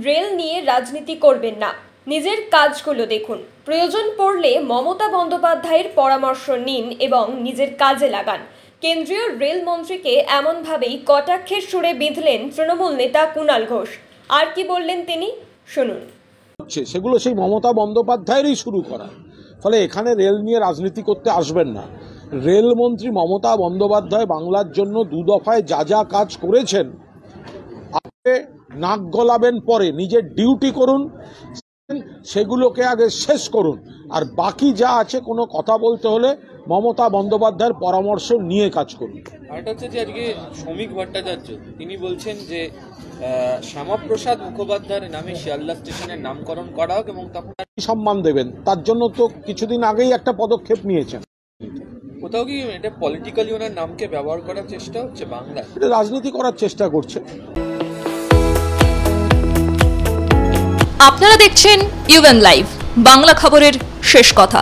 Rail নিয়ে রাজনীতি করবেন না, নিজের কাজগুলো দেখুন। প্রয়োজন পড়লে মমতা বন্দ্যোপাধ্যায়ের পরামর্শ নিন এবং নিজের কাজে লাগান। কেন্দ্রীয় রেল মন্ত্রীকে এমনভাবেই কটাক্ষের সুরে বিঁধলেন তৃণমূল নেতা কুণাল ঘোষ। আর কি বললেন তিনি, শুনুন। সেগুলো সেই মমতা বন্দ্যোপাধ্যায়েরই শুরু করা, ফলে এখানে রেল নিয়ে রাজনীতি করতে আসবেন না। রেলমন্ত্রী মমতা বন্দ্যোপাধ্যায় বাংলার জন্য দু দফায় যা যা কাজ করেছেন, আপনি নাক গলাবেন পরে, নিজের ডিউটি করুন, সেগুলোকে আগে শেষ করুন। আর বাকি যা আছে, কোনো কথা বলতে হলে মমতা বন্দ্যোপাধ্যায়ের পরামর্শ নিয়ে কাজ করুন। আরেকটা হচ্ছে যে আজকে শ্রমিক ভট্টাচার্য তিনি বলছেন যে শ্যামাপ্রসাদ মুখোপাধ্যায়ের নামে শিয়ালদা স্টেশনের নামকরণ করা হোক এবং তখন সম্মান দেবেন। তার জন্য তো কিছুদিন আগেই একটা পদক্ষেপ নিয়েছেন। কোথাও কি এটা পলিটিক্যালি ওনার নামকে ব্যবহার করার চেষ্টা হচ্ছে বাংলায়? এটা রাজনীতি করার চেষ্টা করছে। আপনারা দেখছেন ইউএন লাইভ, বাংলা খবরের শেষ কথা।